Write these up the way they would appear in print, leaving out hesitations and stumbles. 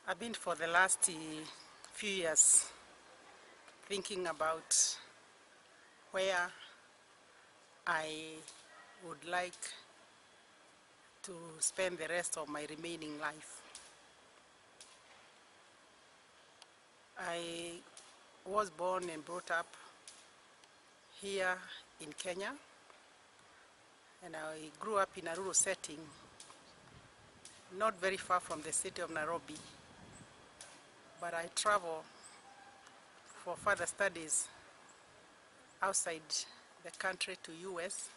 I've been for the last few years thinking about where I would like to spend the rest of my remaining life. I was born and brought up here in Kenya, and I grew up in a rural setting, not very far from the city of Nairobi, but I traveled for further studies outside the country to US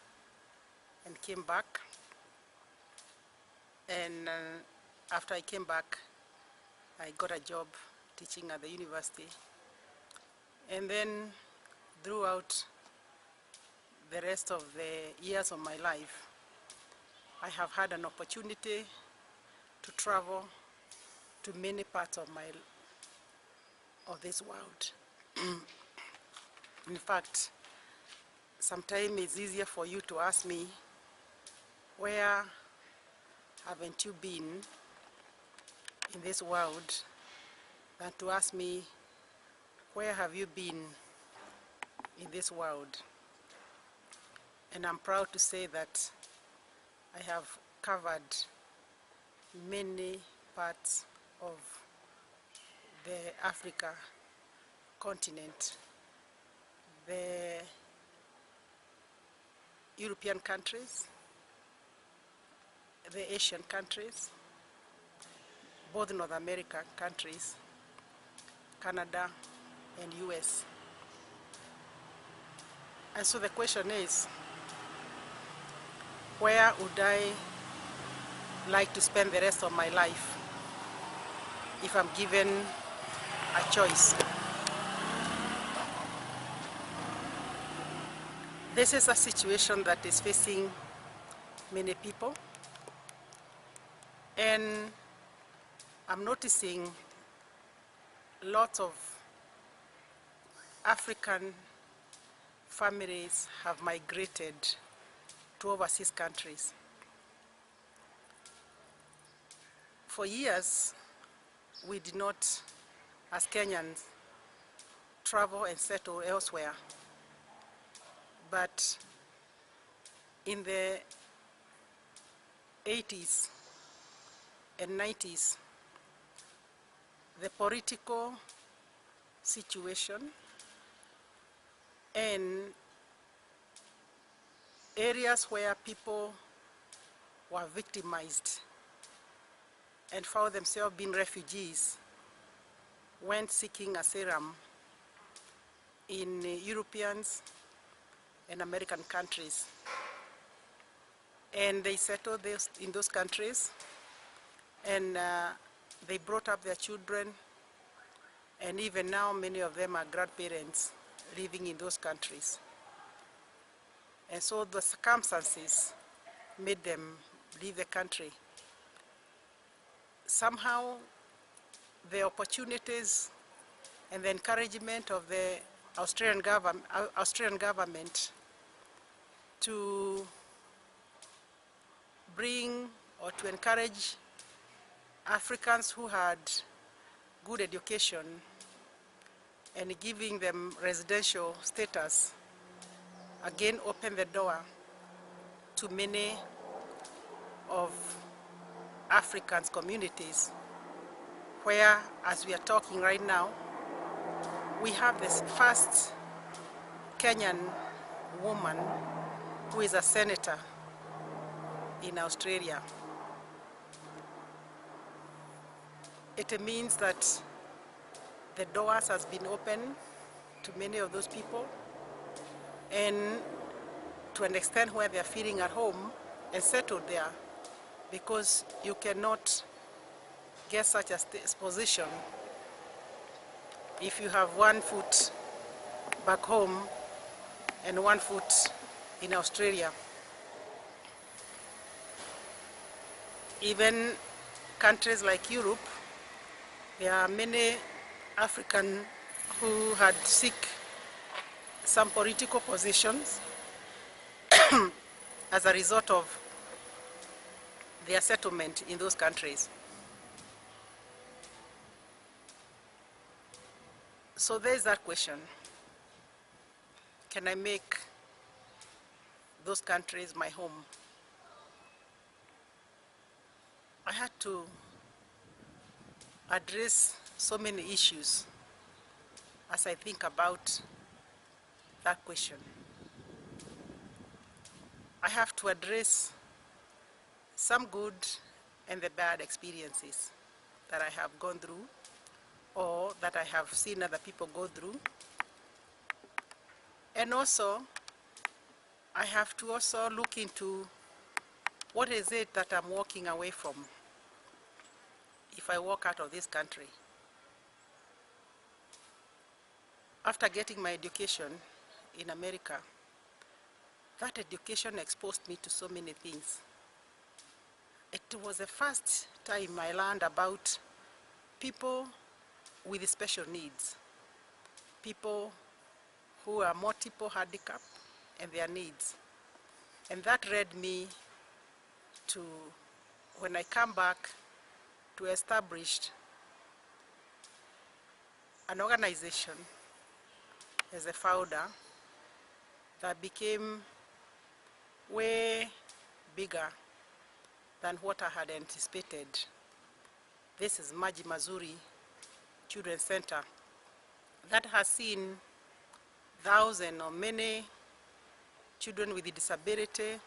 and came back. And after I came back, I got a job teaching at the university. And then throughout the rest of the years of my life, I have had an opportunity to travel to many parts of this world. In fact, sometimes it's easier for you to ask me, where haven't you been in this world, than to ask me, where have you been in this world? And I'm proud to say that I have covered many parts of the Africa continent, the European countries, the Asian countries, both North American countries, Canada and US. And so the question is, where would I like to spend the rest of my life if I'm given a choice? This is a situation that is facing many people, and I'm noticing lots of African families have migrated to overseas countries. For years, we did not, as Kenyans, travel and settle elsewhere. But in the 80s and 90s, the political situation and areas where people were victimized and found themselves being refugees went seeking asylum in Europeans and American countries. And they settled in those countries, and they brought up their children, and even now many of them are grandparents living in those countries. And so the circumstances made them leave the country. Somehow the opportunities and the encouragement of the Australian government to bring or to encourage Africans who had good education and giving them residential status again opened the door to many of Africans' communities where, as we are talking right now, we have this first Kenyan woman who is a senator in Australia. It means that the doors has been opened to many of those people, and to an extent where they are feeling at home and settled there, because you cannot get such a position if you have one foot back home and one foot in Australia. Even countries like Europe, there are many Africans who had seek some political positions as a result of their settlement in those countries. So there's that question. Can I make those countries my home? I had to address so many issues as I think about that question. I have to address some good and the bad experiences that I have gone through or that I have seen other people go through. And also, I have to also look into what is it that I'm walking away from if I walk out of this country. After getting my education in America, that education exposed me to so many things. It was the first time I learned about people with special needs, people who are multiple handicapped and their needs. And that led me to, when I come back, to establish an organization as a founder that became way bigger than what I had anticipated. This is Maji Mazuri Children's Center that has seen thousands or many children with disability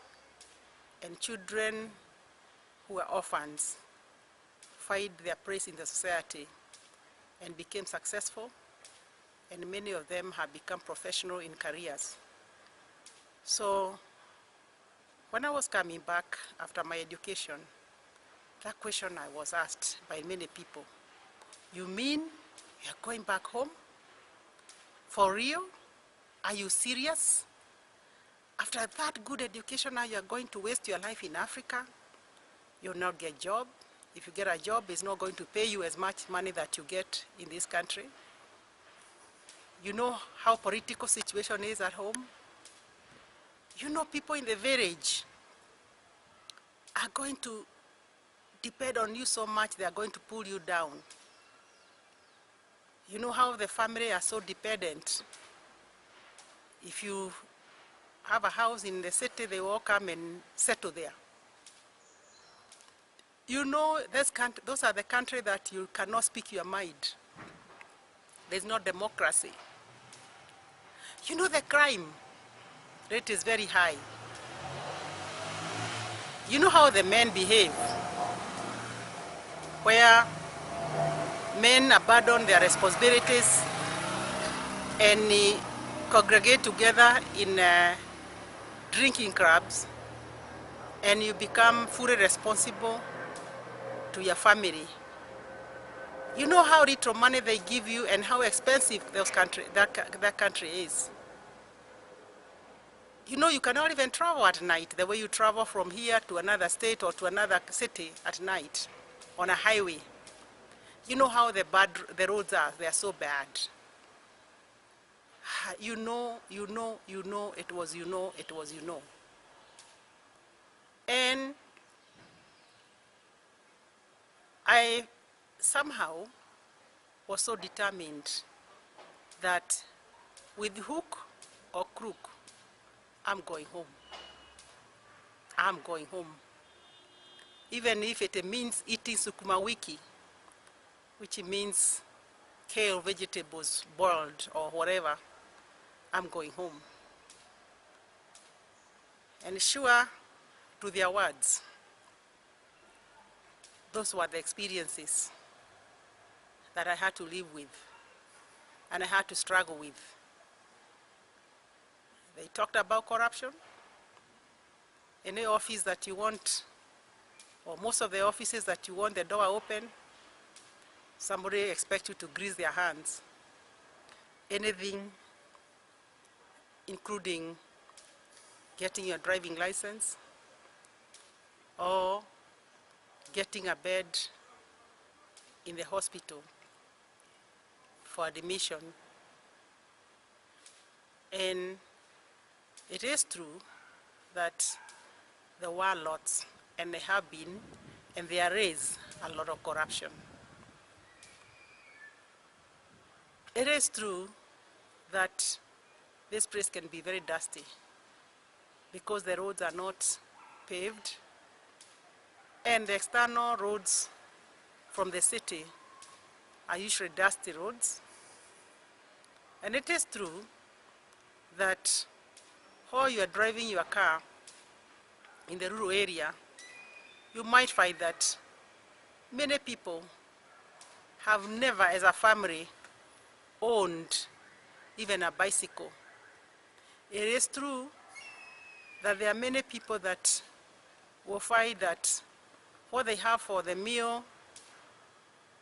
and children who are orphans find their place in the society and became successful, and many of them have become professional in careers. So when I was coming back after my education, that question I was asked by many people, you mean you're going back home? For real? Are you serious? After that good education, now you're going to waste your life in Africa? You'll not get a job. If you get a job, it's not going to pay you as much money that you get in this country. You know how political situation is at home. You know people in the village are going to depend on you so much, they are going to pull you down. You know how the family are so dependent. If you have a house in the city, they will come and settle there. You know, those are the countries that you cannot speak your mind. There's no democracy. You know the crime rate is very high. You know how the men behave, where men abandon their responsibilities and congregate together in drinking clubs, and you become fully responsible to your family. You know how little money they give you and how expensive that country is. You know, you cannot even travel at night the way you travel from here to another state or to another city at night on a highway. You know how the roads are, they are so bad. You know, it was you know. And I somehow was so determined that with hook or crook, I'm going home. I'm going home. Even if it means eating sukuma wiki, which means kale vegetables boiled or whatever, I'm going home. And sure, to their words, those were the experiences that I had to live with and I had to struggle with. They talked about corruption. Any office that you want, or most of the offices that you want the door open, somebody expects you to grease their hands. Anything, including getting your driving license or getting a bed in the hospital for admission. And it is true that there were lots, and there have been, and there is a lot of corruption. It is true that this place can be very dusty because the roads are not paved, and the external roads from the city are usually dusty roads. And it is true that while you are driving your car in the rural area, you might find that many people have never, as a family, owned even a bicycle. It is true that there are many people that will find that what they have for the meal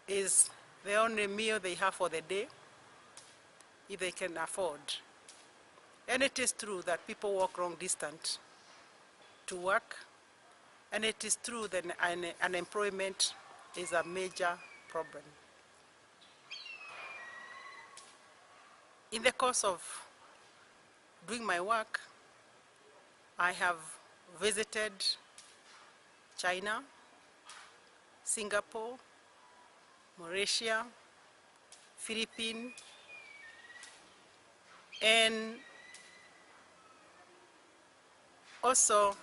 is the only meal they have for the day, if they can afford. And it is true that people walk long distance to work, and it is true that unemployment is a major problem. In the course of doing my work, I have visited China, Singapore, Malaysia, Philippines, and also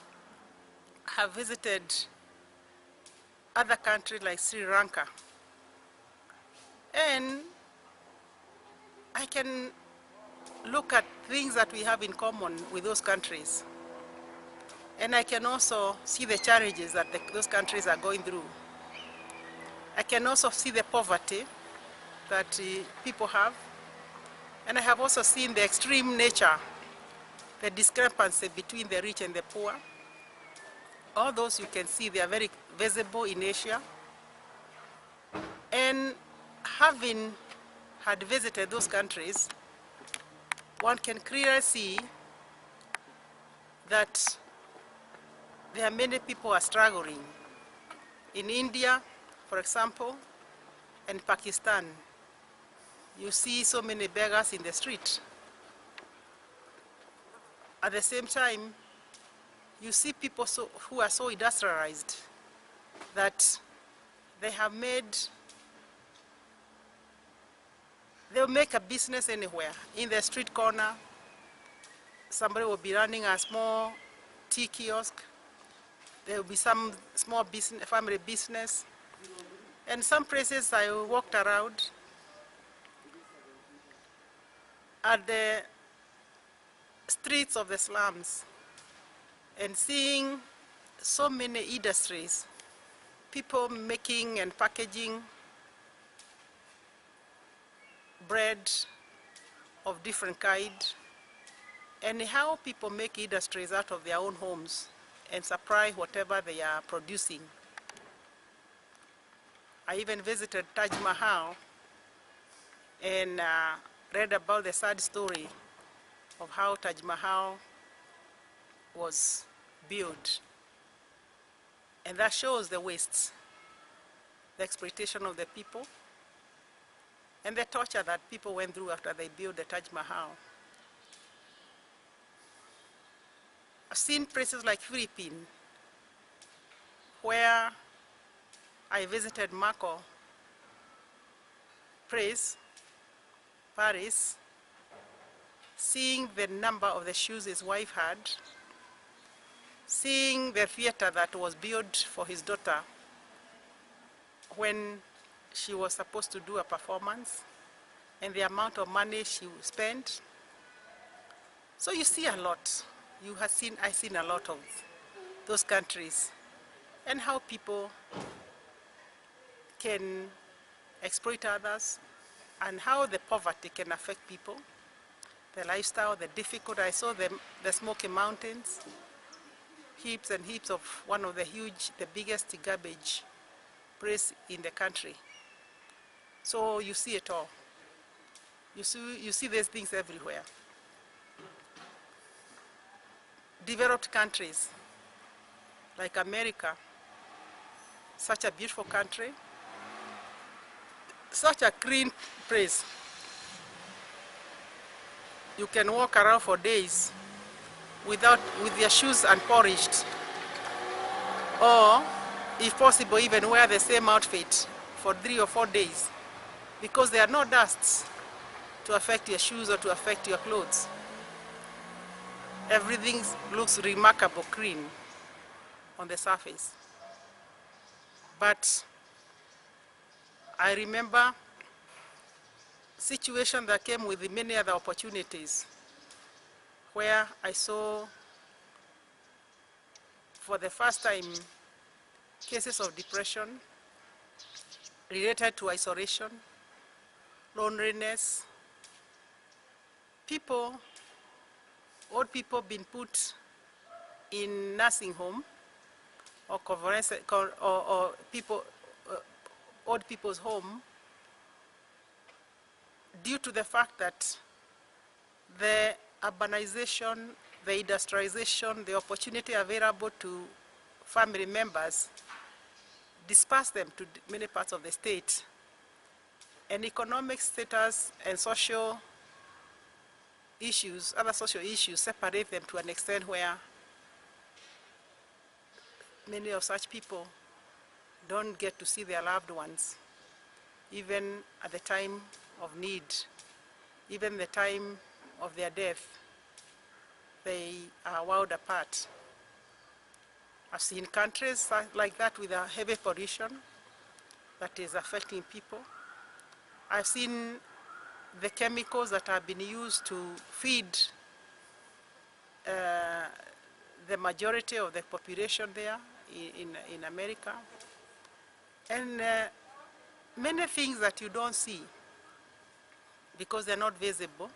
have visited other countries like Sri Lanka. And I can look at things that we have in common with those countries. And I can also see the challenges that those countries are going through. I can also see the poverty that people have. And I have also seen the extreme nature, the discrepancy between the rich and the poor. All those you can see, they are very visible in Asia. And having had visited those countries, one can clearly see that there are many people who are struggling. In India, for example, and Pakistan, you see so many beggars in the street. At the same time, you see people who are so industrialized that they'll make a business anywhere. In the street corner, somebody will be running a small tea kiosk. There will be some small business, family business. And some places I walked around, at the streets of the slums, and seeing so many industries, people making and packaging bread of different kinds, and how people make industries out of their own homes and supply whatever they are producing. I even visited Taj Mahal and read about the sad story of how Taj Mahal was built. And that shows the wastes, the exploitation of the people, and the torture that people went through after they built the Taj Mahal. I've seen places like Philippines, where I visited Marco Place, Paris, seeing the number of the shoes his wife had, seeing the theater that was built for his daughter when she was supposed to do a performance, and the amount of money she spent. So you see a lot. I've seen a lot of those countries, and how people can exploit others, and how the poverty can affect people, the lifestyle, the difficult. I saw the Smoky Mountains, heaps and heaps of one of the biggest garbage place in the country. So you see it all. You see these things everywhere. Developed countries like America, such a beautiful country, such a clean place. You can walk around for days with your shoes unpolished, or if possible even wear the same outfit for 3 or 4 days, because there are no dusts. to affect your shoes or to affect your clothes. Everything looks remarkable clean on the surface. But I remember situations that came with many other opportunities where I saw for the first time cases of depression related to isolation, loneliness, old people being put in nursing home or old people's home due to the fact that the urbanization, the industrialization, the opportunity available to family members disperse them to many parts of the state. And economic status and social issues, other social issues, separate them to an extent where many of such people don't get to see their loved ones, even at the time of need, even the time of their death. They are wowed apart. I've seen countries like that with a heavy pollution that is affecting people. I've seen the chemicals that have been used to feed the majority of the population there in America. And many things that you don't see because they're not visible.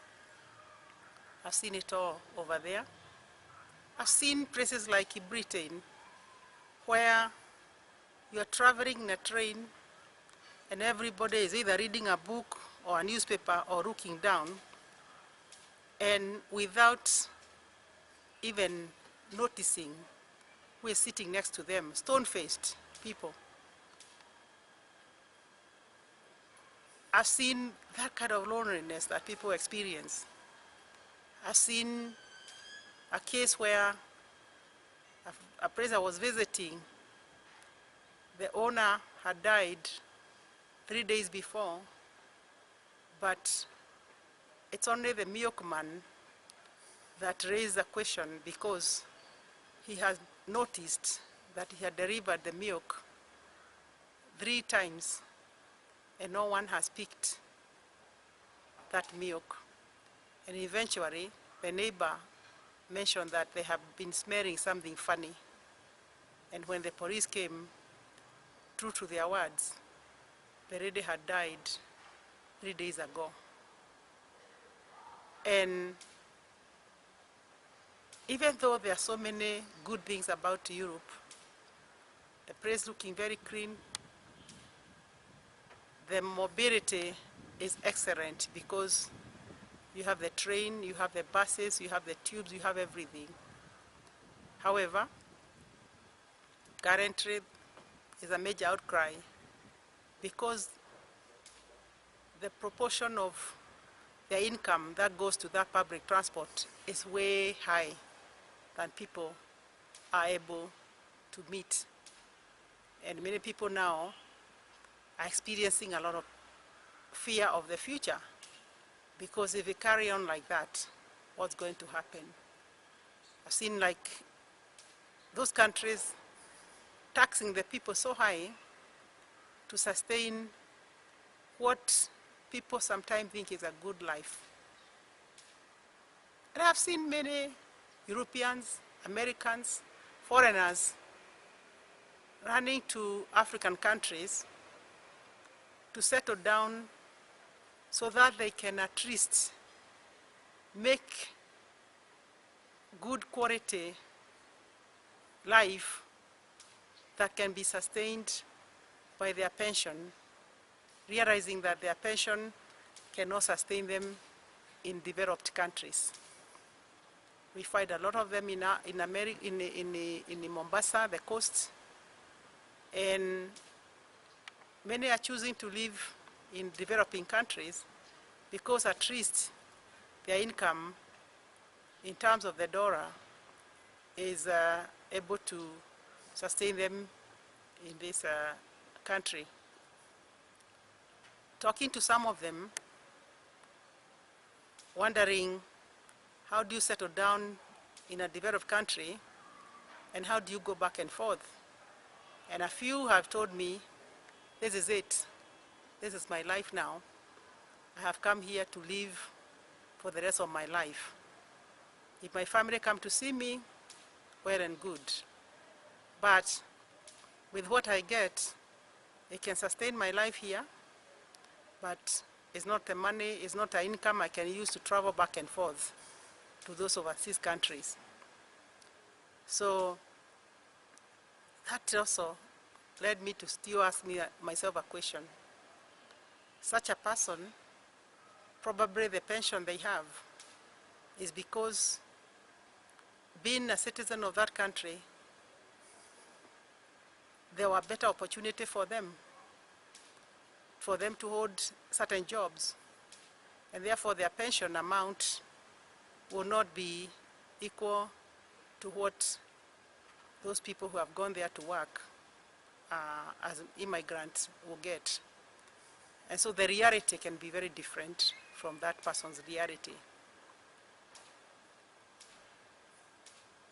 I've seen it all over there. I've seen places like Britain where you're traveling in a train and everybody is either reading a book or a newspaper or looking down, and without even noticing who is sitting next to them, stone-faced people. I've seen that kind of loneliness that people experience. I've seen a case where a place I was visiting, the owner had died 3 days before, but it's only the milkman that raised the question because he had noticed that he had delivered the milk 3 times and no one has picked that milk. And eventually, the neighbor mentioned that they have been smelling something funny. And when the police came, true to their words, the lady had died 3 days ago. And even though there are so many good things about Europe, the place looking very clean, the mobility is excellent because you have the train, you have the buses, you have the tubes, you have everything. However, currently is a major outcry because the proportion of their income that goes to that public transport is way high than people are able to meet. And many people now are experiencing a lot of fear of the future because if we carry on like that, what's going to happen? I've seen like those countries taxing the people so high to sustain what people sometimes think is a good life. And I've seen many Europeans, Americans, foreigners running to African countries to settle down so that they can at least make good quality life that can be sustained by their pension, realizing that their pension cannot sustain them in developed countries. We find a lot of them in America, in Mombasa, the coast, and many are choosing to live in developing countries because at least their income in terms of the dollar is able to sustain them in this country. Talking to some of them, wondering, how do you settle down in a developed country, and how do you go back and forth? And a few have told me, this is it. This is my life now. I have come here to live for the rest of my life. If my family come to see me, well and good. But with what I get, it can sustain my life here, but it's not the money, it's not the income I can use to travel back and forth to those overseas countries. So that also led me to still ask myself a question. Such a person, probably the pension they have is because being a citizen of that country, there were better opportunity for them to hold certain jobs, and therefore their pension amount will not be equal to what those people who have gone there to work as immigrants will get. And so the reality can be very different from that person's reality.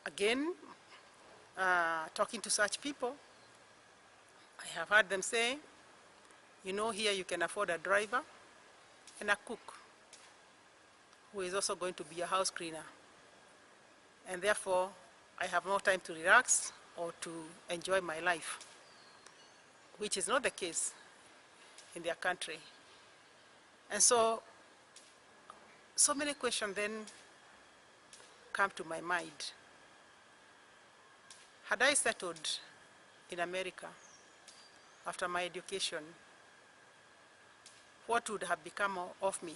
Again, talking to such people, I have heard them say, you know, here you can afford a driver and a cook who is also going to be a house cleaner. And therefore, I have no time to relax or to enjoy my life, which is not the case in their country. And so many questions then come to my mind. Had I settled in America after my education, what would have become of me?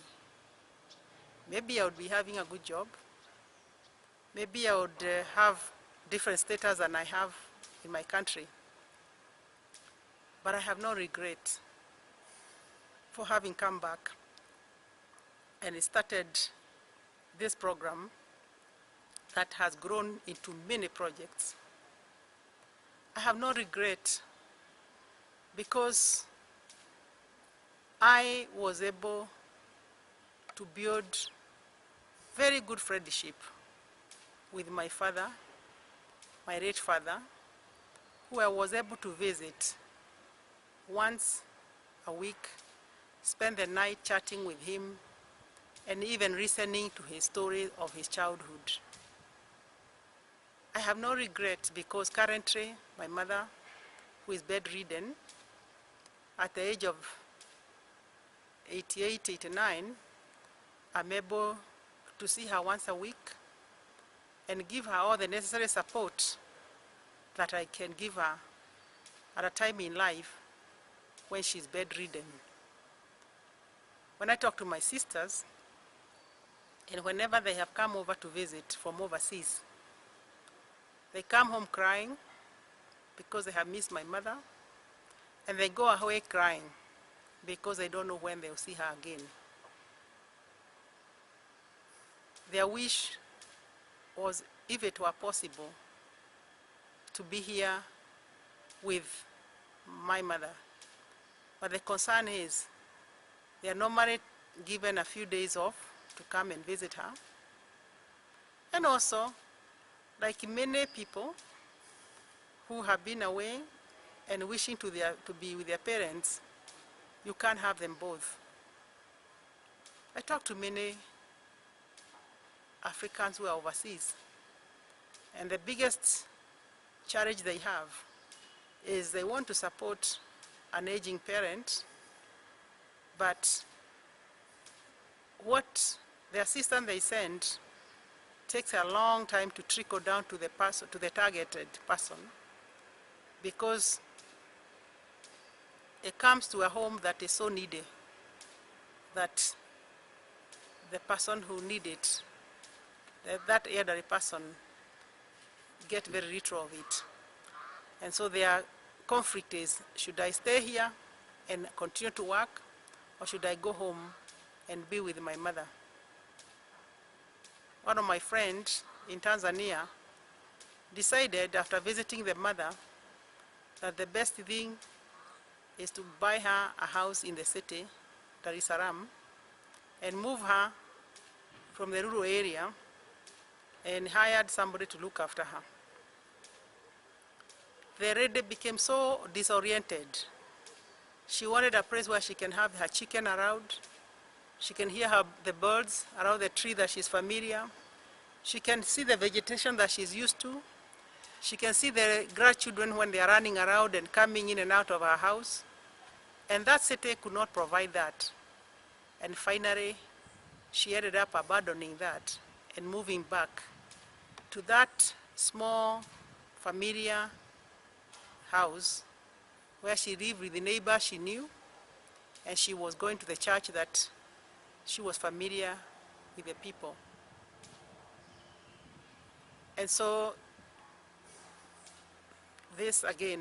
Maybe I would be having a good job. Maybe I would have different status than I have in my country. But I have no regret for having come back and started this program that has grown into many projects. I have no regret because I was able to build very good friendship with my father, my late father, who I was able to visit once a week, spend the night chatting with him, and even listening to his story of his childhood. I have no regret because currently my mother, who is bedridden, at the age of 88, 89, I'm able to see her once a week and give her all the necessary support that I can give her at a time in life when she's bedridden. When I talk to my sisters, and whenever they have come over to visit from overseas, they come home crying because they have missed my mother, and they go away crying because they don't know when they'll see her again. Their wish was, if it were possible, to be here with my mother. But the concern is, they are normally given a few days off to come and visit her. And also, like many people who have been away and wishing to be with their parents, you can't have them both. I talk to many Africans who are overseas, and the biggest challenge they have is they want to support an aging parent, but what the assistance they send takes a long time to trickle down to the person, to the targeted person, because it comes to a home that is so needy that the person who needs it, that elderly person, get very little of it. And so their conflict is, should I stay here and continue to work, or should I go home and be with my mother? One of my friends in Tanzania decided, after visiting the mother, that the best thing is to buy her a house in the city, Dar es Salaam, and move her from the rural area and hired somebody to look after her. The lady became so disoriented. She wanted a place where she can have her chicken around. She can hear the birds around the tree that she's familiar. She can see the vegetation that she's used to. She can see the grandchildren when they are running around and coming in and out of her house. And that city could not provide that. And finally, she ended up abandoning that and moving back to that small, familiar house where she lived with the neighbor she knew, and she was going to the church that she was familiar with the people. And so this again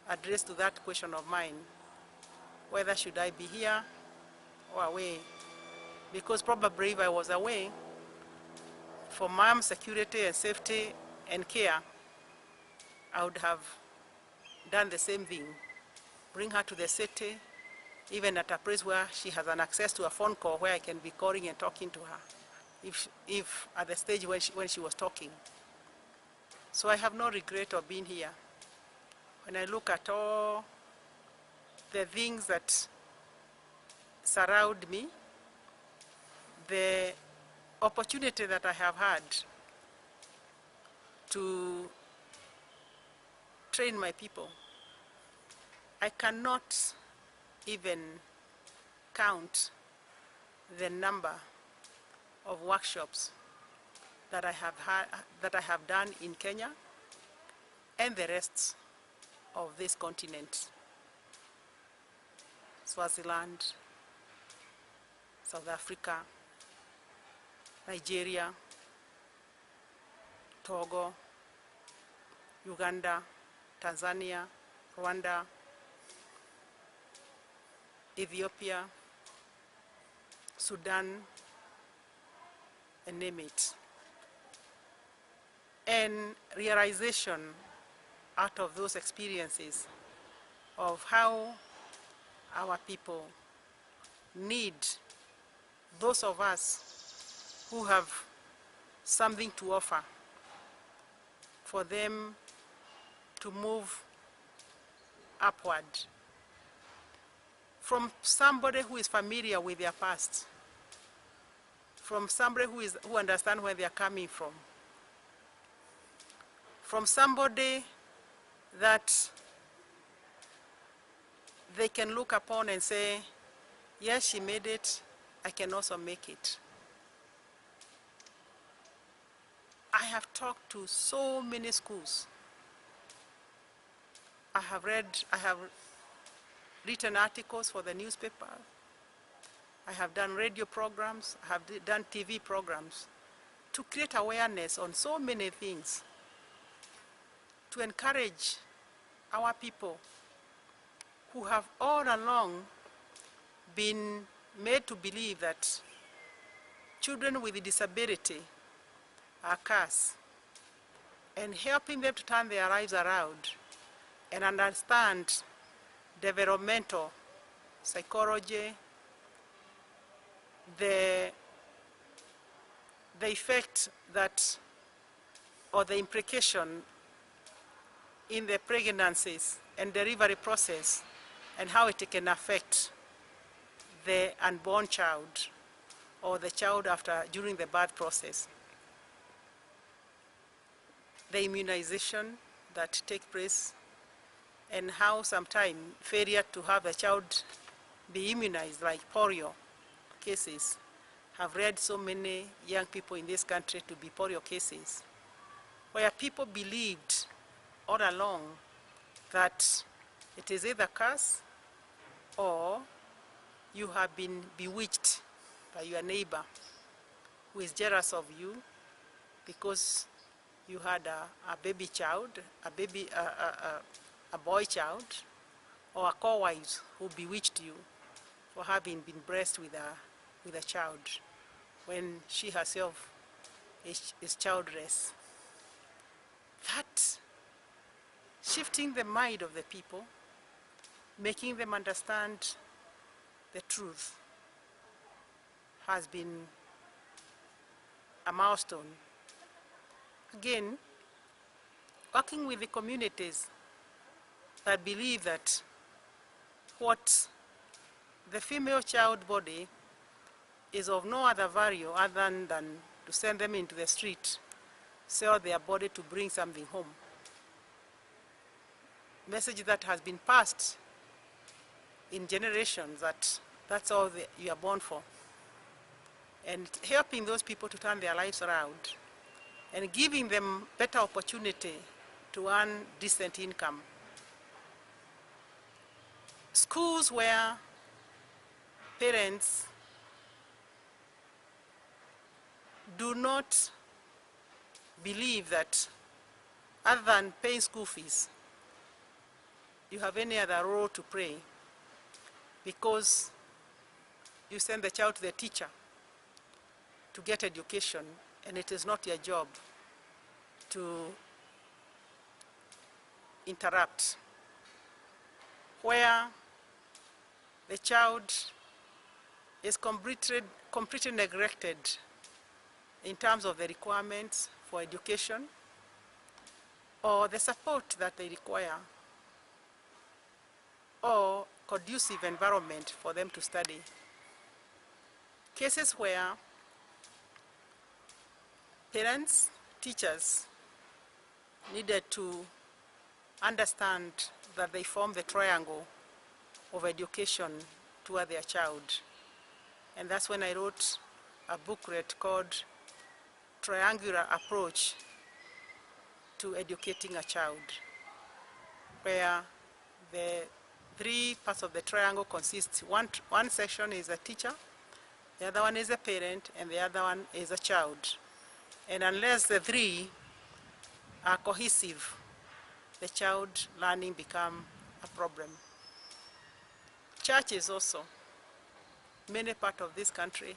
addressed to that question of mine, whether should I be here or away, because probably if I was away, for mom's security and safety and care, I would have done the same thing, bring her to the city, even at a place where she has an access to a phone call where I can be calling and talking to her, if at the stage when she was talking. So I have no regret of being here. When I look at all the things that surround me, the opportunity that I have had to train my people, I cannot even count the number of workshops that I have done in Kenya and the rest of this continent. Swaziland, South Africa, Nigeria, Togo, Uganda, Tanzania, Rwanda, Ethiopia, Sudan, and name it. And realization out of those experiences of how our people need those of us who have something to offer for them to move upward from somebody who is familiar with their past, from somebody who understands where they are coming from somebody that they can look upon and say, yes, she made it, I can also make it. I have talked to so many schools. I have written articles for the newspaper. I have done radio programs, I have done TV programs to create awareness on so many things, to encourage our people who have all along been made to believe that children with a disability are cursed, and helping them to turn their lives around and understand developmental psychology, the effect that, or the implication in the pregnancies and delivery process, and how it can affect the unborn child or the child during the birth process. The immunization that takes place, and how sometimes failure to have a child be immunized, like polio cases, have led so many young people in this country to be polio cases, where people believed all along that it is either curse or you have been bewitched by your neighbor who is jealous of you because you had a baby child, a boy child, or a co-wife who bewitched you for having been blessed with a child when she herself is childless. That shifting the mind of the people, making them understand the truth, has been a milestone. Again, working with the communities that believe that what the female child body is of no other value other than to send them into the street, sell their body to bring something home. Message that has been passed in generations that that's all you are born for. And helping those people to turn their lives around and giving them better opportunity to earn decent income. Schools where parents do not believe that other than paying school fees, you have any other role to play, because you send the child to the teacher to get education, and it is not your job to interrupt. Where the child is completely neglected in terms of the requirements for education or the support that they require or conducive environment for them to study. Cases where parents, teachers needed to understand that they form the triangle of education toward their child. And that's when I wrote a booklet called Triangular Approach to Educating a Child, where the three parts of the triangle consist. One section is a teacher, the other one is a parent, and the other one is a child. And unless the three are cohesive, the child learning become a problem. Churches also, many parts of this country,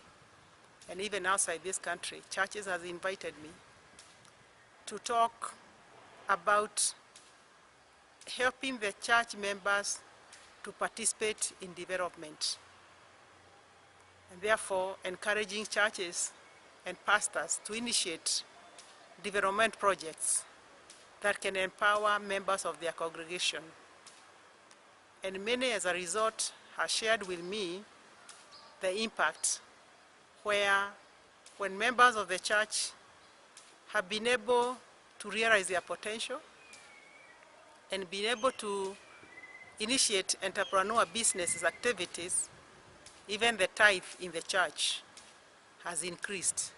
and even outside this country, churches has invited me to talk about helping the church members to participate in development, and therefore encouraging churches and pastors to initiate development projects that can empower members of their congregation. And many, as a result, have shared with me the impact where when members of the church have been able to realize their potential and been able to initiate entrepreneurial business activities, even the tithe in the church has increased.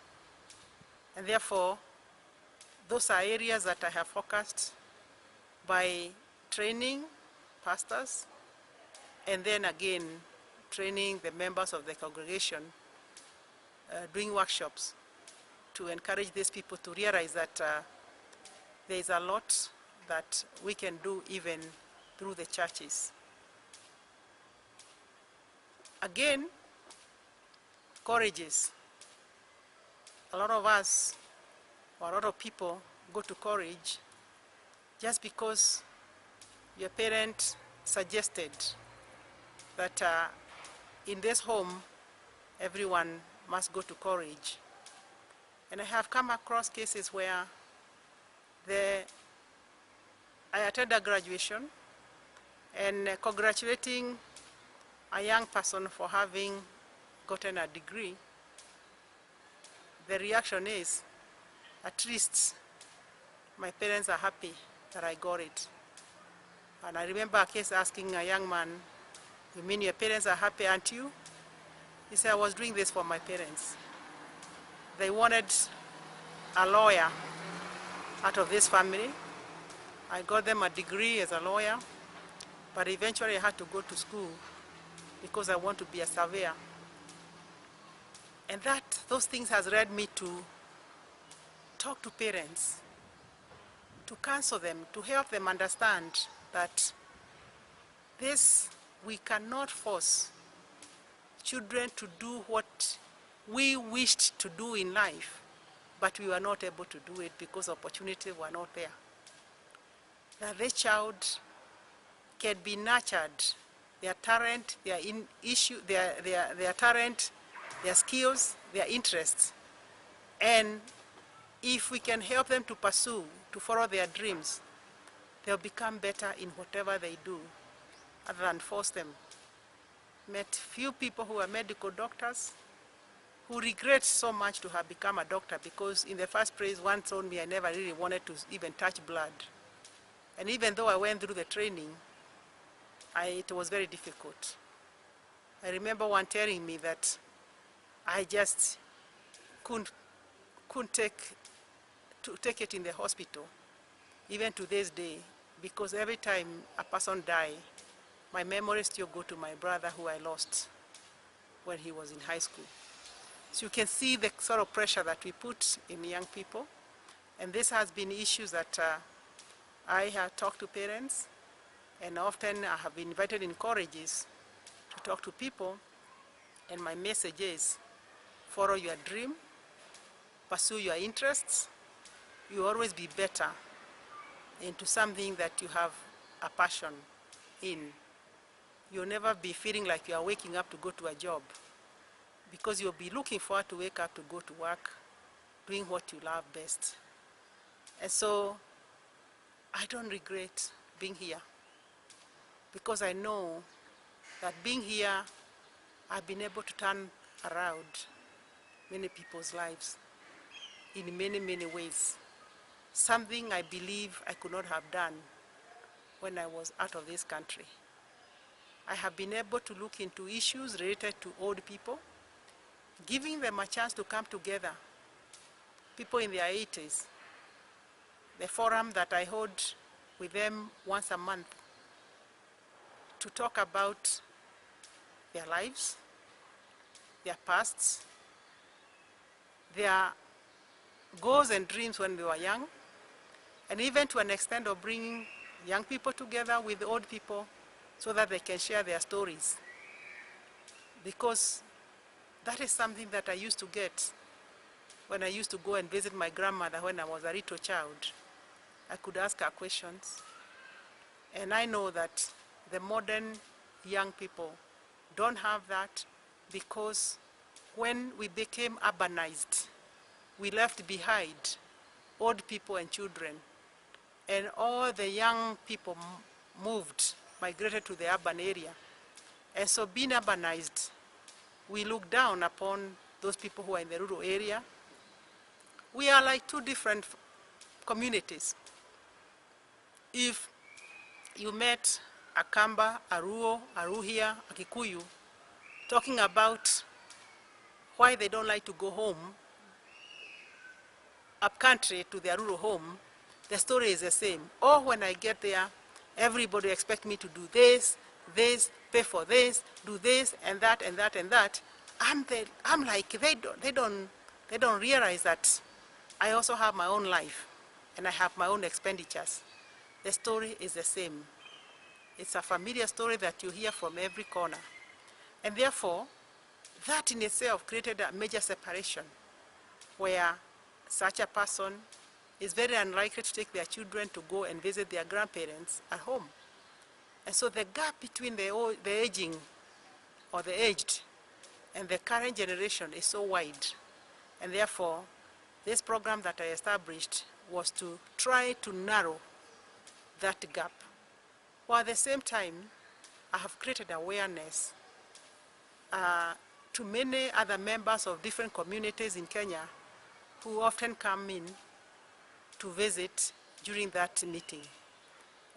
And therefore, those are areas that I have focused by training pastors and then again training the members of the congregation, doing workshops to encourage these people to realize that there is a lot that we can do even through the churches. Again, colleges. A lot of us, or a lot of people, go to college just because your parent suggested that in this home, everyone must go to college. And I have come across cases where I attended a graduation and congratulating a young person for having gotten a degree. The reaction is, at least my parents are happy that I got it. And I remember a case asking a young man, "You mean your parents are happy, aren't you?" He said, "I was doing this for my parents. They wanted a lawyer out of this family. I got them a degree as a lawyer, but eventually I had to go to school because I want to be a surveyor." And those things has led me to talk to parents, to counsel them, to help them understand that we cannot force children to do what we wished to do in life, but we were not able to do it because opportunities were not there. That the child can be nurtured, their talent, their talent, their skills, their interests, And if we can help them to pursue, to follow their dreams, they'll become better in whatever they do, other than force them. Met few people who are medical doctors who regret so much to have become a doctor, because in the first place, one told me I never really wanted to even touch blood. And even though I went through the training, it was very difficult. I remember one telling me that I just couldn't take it in the hospital, even to this day, because every time a person dies, my memories still go to my brother who I lost when he was in high school. So you can see the sort of pressure that we put in young people. And this has been issues that I have talked to parents, and often I have been invited in colleges to talk to people. And my message is, follow your dream, pursue your interests. You will always be better into something that you have a passion in. You'll never be feeling like you are waking up to go to a job, because you'll be looking forward to wake up to go to work, doing what you love best. And so I don't regret being here, because I know that being here, I've been able to turn around many people's lives in many, many ways. Something I believe I could not have done when I was out of this country. I have been able to look into issues related to old people, giving them a chance to come together, people in their 80s. The forum that I hold with them once a month to talk about their lives, their pasts, their goals and dreams when they were young, and even to an extent of bringing young people together with old people so that they can share their stories. Because that is something that I used to get when I used to go and visit my grandmother when I was a little child. I could ask her questions. And I know that the modern young people don't have that, because when we became urbanized, we left behind old people and children. And all the young people migrated to the urban area. And so being urbanized, we look down upon those people who are in the rural area. We are like two different communities. If you met a Kamba, a Ruo, a Ruhia, a Kikuyu, talking about why they don't like to go home, up country to their rural home, the story is the same. Or when I get there, everybody expects me to do this, pay for this, do this, and that, and that, and that. I'm like, they don't realize that I also have my own life, and I have my own expenditures. The story is the same. It's a familiar story that you hear from every corner. And therefore, that in itself created a major separation, where such a person is very unlikely to take their children to go and visit their grandparents at home. And so the gap between the aging or the aged and the current generation is so wide. And therefore, this program that I established was to try to narrow that gap. While at the same time, I have created awareness to many other members of different communities in Kenya who often come in to visit during that meeting.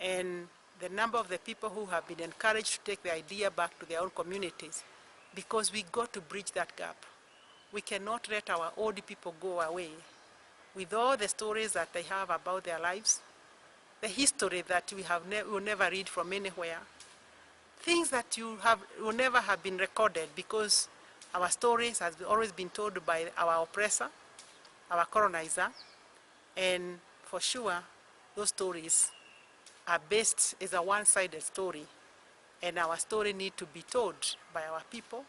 And the number of the people who have been encouraged to take the idea back to their own communities, because we got to bridge that gap. We cannot let our old people go away with all the stories that they have about their lives, the history that we will never read from anywhere, things that will never have been recorded, because our stories has always been told by our oppressor, our colonizer, and for sure, those stories are based as a one-sided story, and our story need to be told by our people.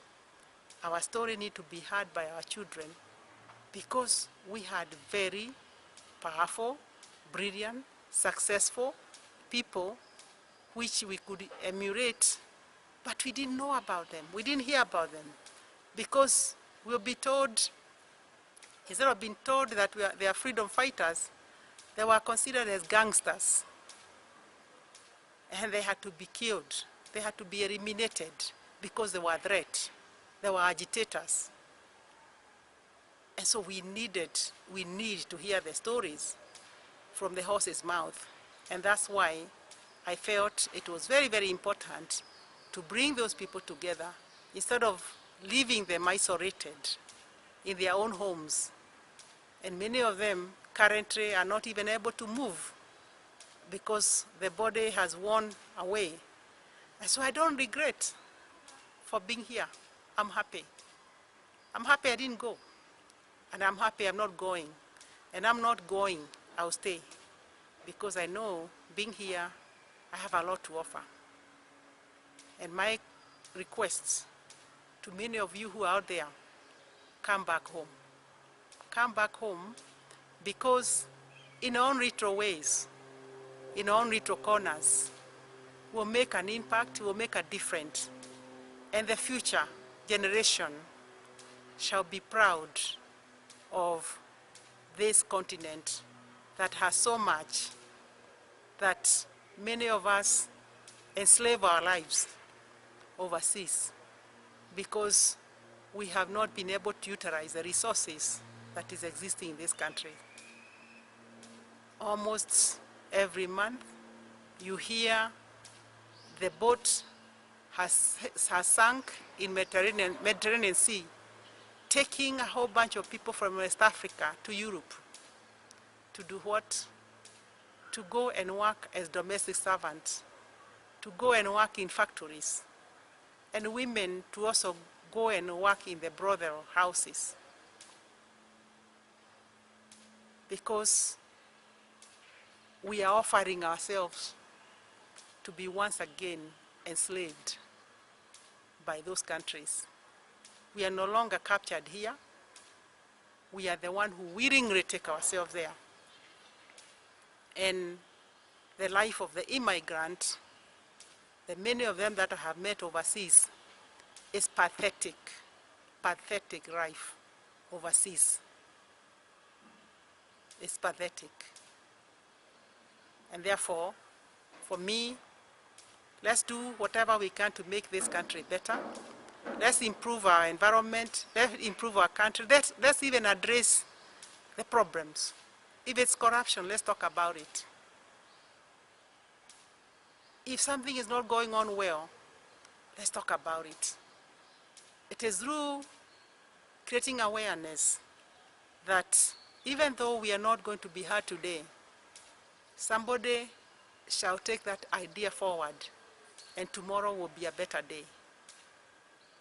Our story need to be heard by our children, because we had very powerful, brilliant, successful people which we could emulate, but we didn't know about them. We didn't hear about them, because we'll be told Instead of being told that they are freedom fighters, they were considered as gangsters. And they had to be killed. They had to be eliminated because they were a threat. They were agitators. And so we need to hear the stories from the horse's mouth. And that's why I felt it was very, very important to bring those people together instead of leaving them isolated in their own homes. And many of them currently are not even able to move because the body has worn away. And so I don't regret for being here. I'm happy. I'm happy I didn't go. And I'm happy I'm not going. And I'm not going, I'll stay. Because I know, being here, I have a lot to offer. And my requests to many of you who are out there, come back home. Come back home because in our own little ways, in our own little corners, we'll make an impact, we'll make a difference. And the future generation shall be proud of this continent that has so much that many of us enslave our lives overseas because we have not been able to utilize the resources that is existing in this country. Almost every month you hear the boat has sunk in Mediterranean Sea, taking a whole bunch of people from West Africa to Europe. To do what? To go and work as domestic servants, to go and work in factories, and women to also go and work in the brothel houses. Because we are offering ourselves to be once again enslaved by those countries. We are no longer captured here. We are the one who willingly take ourselves there. And the life of the immigrant, the many of them that I have met overseas, is pathetic, pathetic life overseas. It's pathetic. And therefore, for me, let's do whatever we can to make this country better. Let's improve our environment, let's improve our country, let's even address the problems. If it's corruption, let's talk about it. If something is not going on well, let's talk about it. It is through creating awareness that even though we are not going to be heard today, somebody shall take that idea forward, and tomorrow will be a better day.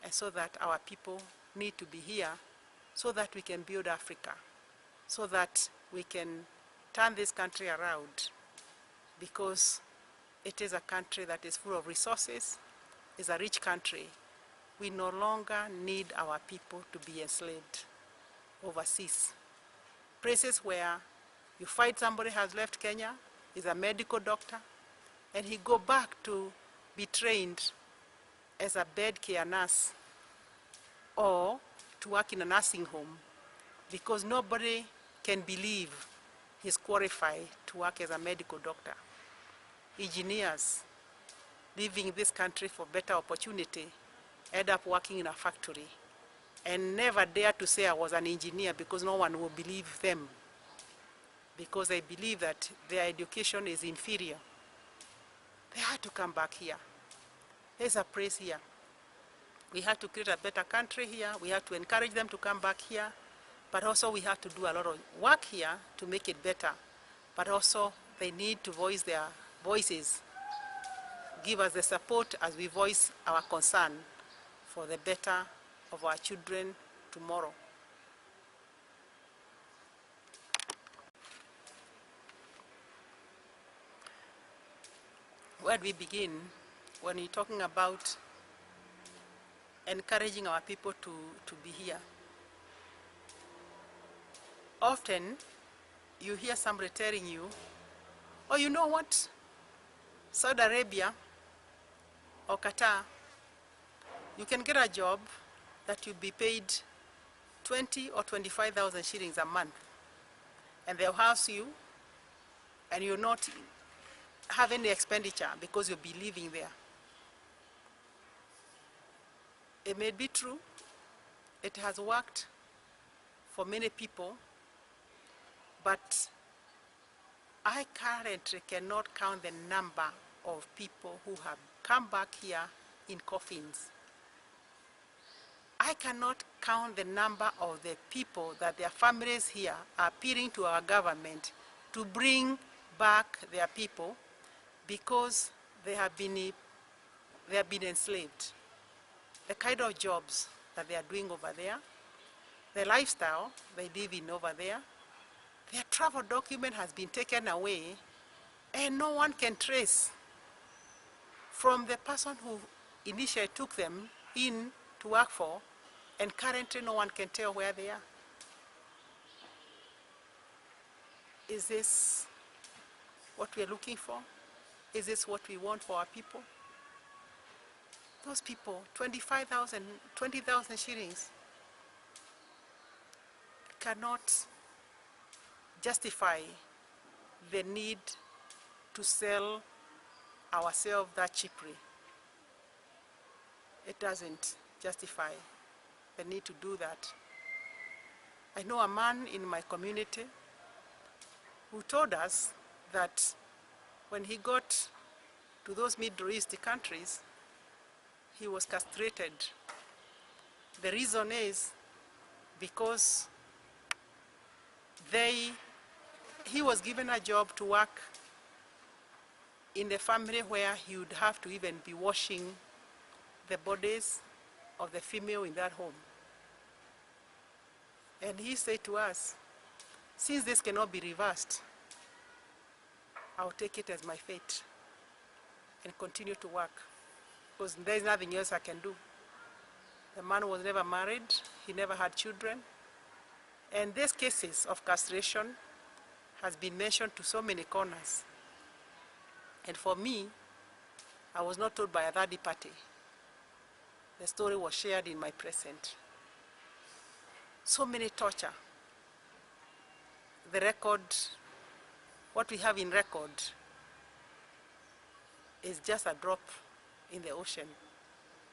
And so that our people need to be here so that we can build Africa, so that we can turn this country around, because it is a country that is full of resources, it's a rich country. We no longer need our people to be enslaved overseas. Places where you find somebody has left Kenya, is a medical doctor, and he go back to be trained as a bed care nurse or to work in a nursing home because nobody can believe he's qualified to work as a medical doctor. Engineers leaving this country for better opportunity end up working in a factory and never dare to say I was an engineer because no one will believe them, because they believe that their education is inferior. They had to come back here. There's a place here. We have to create a better country here. We have to encourage them to come back here. But also we have to do a lot of work here to make it better. But also they need to voice their voices. Give us the support as we voice our concern for the better of our children tomorrow. Where do we begin when we're talking about encouraging our people to be here? Often, you hear somebody telling you, oh, you know what? Saudi Arabia or Qatar, you can get a job that you'll be paid 20 or 25,000 shillings a month, and they'll house you, and you'll not have any expenditure because you'll be living there. It may be true, it has worked for many people, but I currently cannot count the number of people who have come back here in coffins. I cannot count the number of the people that their families here are appealing to our government to bring back their people because they have been enslaved. The kind of jobs that they are doing over there, the lifestyle they live in over there, their travel document has been taken away, and no one can trace from the person who initially took them in to work for, and currently no one can tell where they are. Is this what we are looking for? Is this what we want for our people? Those people, 25,000, 20,000 shillings cannot justify the need to sell ourselves that cheaply. It doesn't justify the need to do that. I know a man in my community who told us that when he got to those Middle East countries, he was castrated. The reason is because he was given a job to work in the family where he would have to even be washing the bodies of the female in that home. And he said to us, since this cannot be reversed, I'll take it as my fate and continue to work, because there's nothing else I can do. The man was never married, he never had children, and these cases of castration has been mentioned to so many corners. And for me, I was not told by a third party. The story was shared in my present. So many torture. The record, what we have in record, is just a drop in the ocean,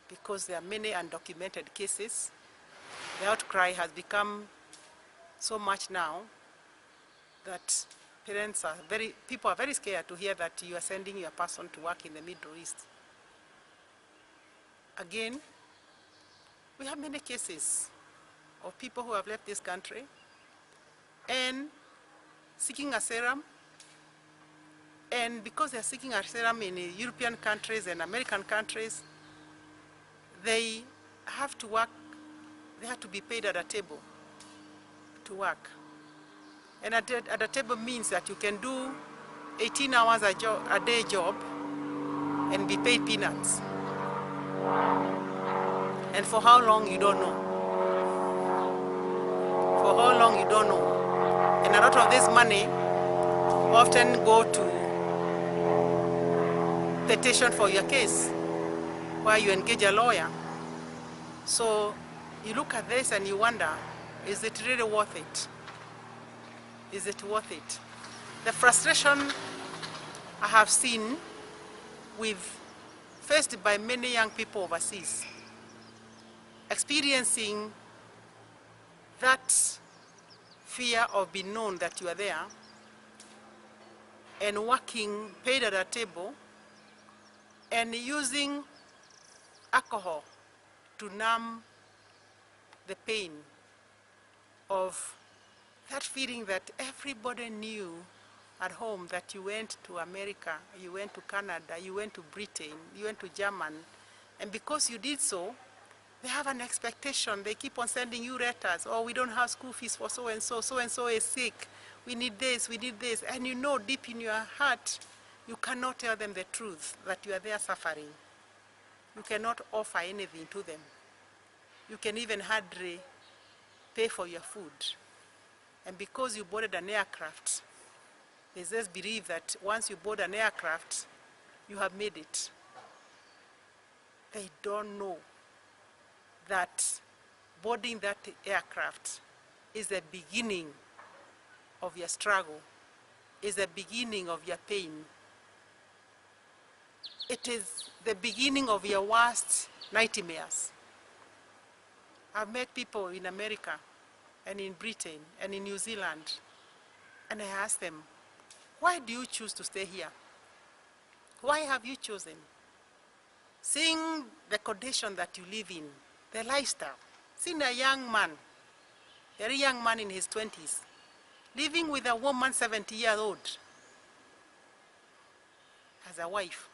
because there are many undocumented cases. The outcry has become so much now that people are very scared to hear that you are sending your person to work in the Middle East. Again, we have many cases of people who have left this country and seeking asylum, and because they are seeking asylum in European countries and American countries, they have to work, they have to be paid at a table to work. And at a table means that you can do 18 hours a day job and be paid peanuts. And for how long, you don't know. For how long, you don't know. And a lot of this money often go to petition for your case, where you engage a lawyer. So you look at this and you wonder, is it really worth it? Is it worth it? The frustration I have seen faced by many young people overseas, experiencing that fear of being known that you are there, and working paid at a table, and using alcohol to numb the pain of that feeling that everybody knew at home that you went to America, you went to Canada, you went to Britain, you went to Germany, and because you did so, they have an expectation. They keep on sending you letters. Oh, we don't have school fees for so-and-so. So-and-so is sick. We need this, we need this. And you know deep in your heart, you cannot tell them the truth, that you are there suffering. You cannot offer anything to them. You can even hardly pay for your food. And because you boarded an aircraft, they just believe that once you board an aircraft, you have made it. They don't know that boarding that aircraft is the beginning of your struggle, is the beginning of your pain. It is the beginning of your worst nightmares. I've met people in America and in Britain and in New Zealand, and I asked them, why do you choose to stay here? Why have you chosen? Seeing the condition that you live in, the lifestyle, seeing a young man, a very young man in his 20s, living with a woman 70 years old as a wife,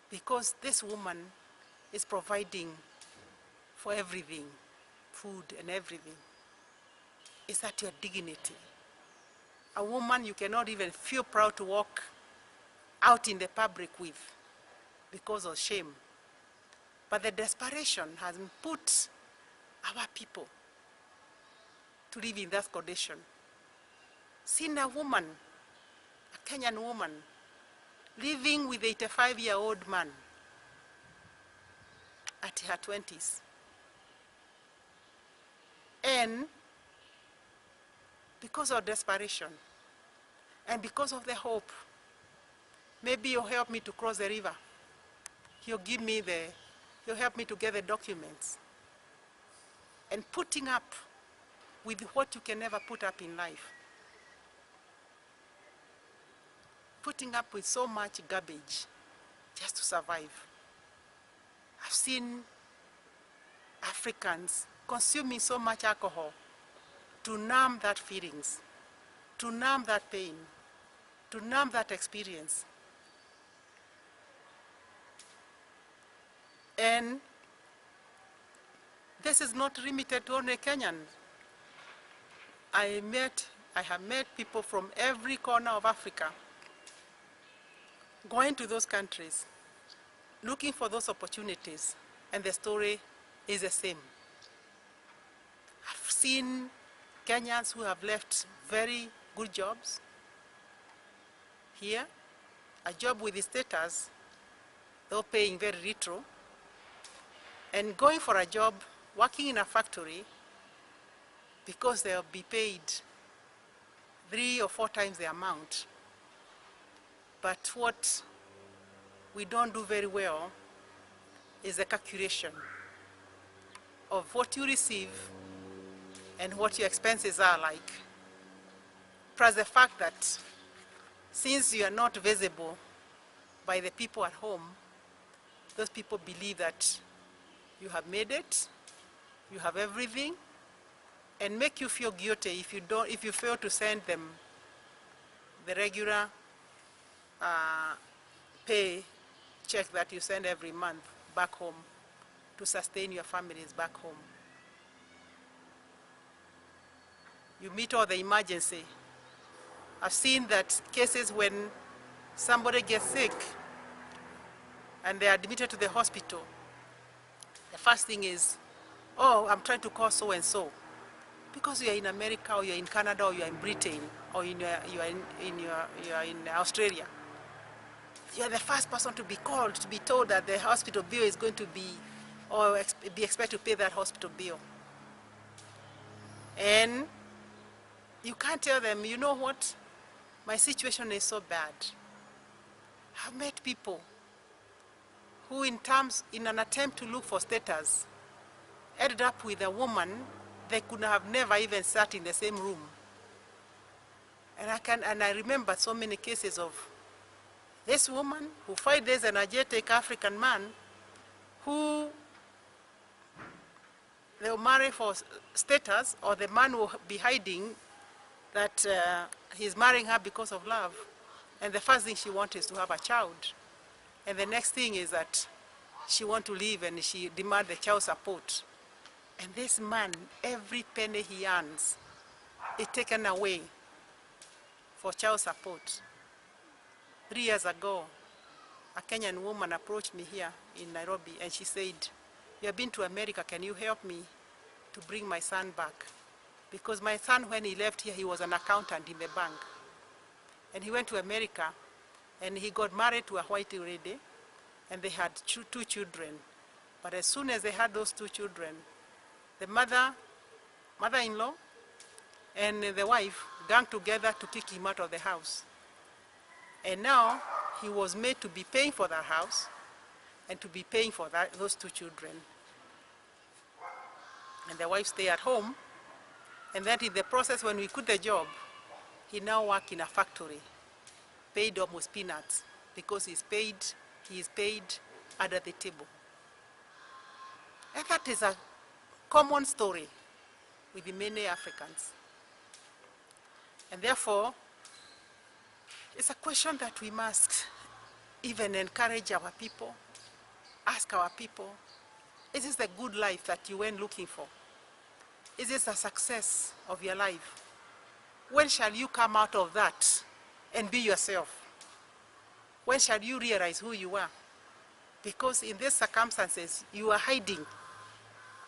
because this woman is providing for everything, food and everything. Is that your dignity? A woman you cannot even feel proud to walk out in the public with because of shame. But the desperation has put our people to live in that condition. Seeing a woman, a Kenyan woman, living with an 85-year-old man at her 20s. And because of desperation and because of the hope, maybe you'll help me to cross the river. He'll help me to get the documents. And putting up with what you can never put up in life. Putting up with so much garbage just to survive. I've seen Africans consuming so much alcohol to numb that feelings, to numb that pain, to numb that experience. And this is not limited to only Kenyans. I have met people from every corner of Africa going to those countries, looking for those opportunities, and the story is the same. I've seen Kenyans who have left very good jobs here, a job with the status, though paying very little, and going for a job, working in a factory, because they'll be paid 3 or 4 times the amount. But what we don't do very well is the calculation of what you receive and what your expenses are like. Plus the fact that since you are not visible by the people at home, those people believe that you have made it, you have everything, and make you feel guilty if you fail to send them the regular pay check that you send every month back home to sustain your families back home. You meet all the emergency. I've seen that cases when somebody gets sick and they're admitted to the hospital, the first thing is, oh, I'm trying to call so-and-so. Because you're in America, or you're in Canada, or you're in Britain, or you're in Australia. You're the first person to be called, to be told that the hospital bill is going to be, or be expected to pay that hospital bill. And you can't tell them, you know what, my situation is so bad. I've met people who in an attempt to look for status, ended up with a woman they could have never even sat in the same room. And I remember so many cases of this woman who find this energetic African man who they will marry for status, or the man will be hiding that he's marrying her because of love. And the first thing she wants is to have a child. And the next thing is that she wants to leave and she demands the child support. And this man, every penny he earns is taken away for child support. 3 years ago, a Kenyan woman approached me here in Nairobi and she said, you have been to America, can you help me to bring my son back? Because my son, when he left here, he was an accountant in the bank. And he went to America and he got married to a white lady and they had 2 children. But as soon as they had those 2 children, The mother-in-law and the wife gang together to kick him out of the house. And now he was made to be paying for that house and to be paying for those two children. And the wife stayed at home. And then in the process, when we quit the job, he now works in a factory, paid almost peanuts, because he is paid under the table. And that is a common story with the many Africans. And therefore, it's a question that we must even encourage our people, ask our people, is this the good life that you went looking for? Is this a success of your life? When shall you come out of that and be yourself? When shall you realize who you are? Because in these circumstances, you are hiding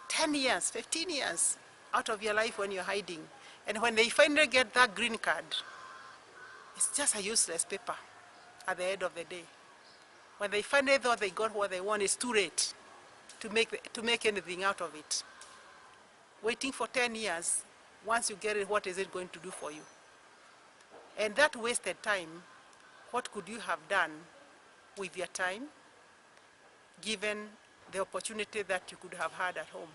10 years, 15 years out of your life when you're hiding. And when they finally get that green card, it's just a useless paper at the end of the day. When they finally thought they got what they want, it's too late to make anything out of it. Waiting for 10 years, once you get it, what is it going to do for you? And that wasted time, what could you have done with your time, given the opportunity that you could have had at home?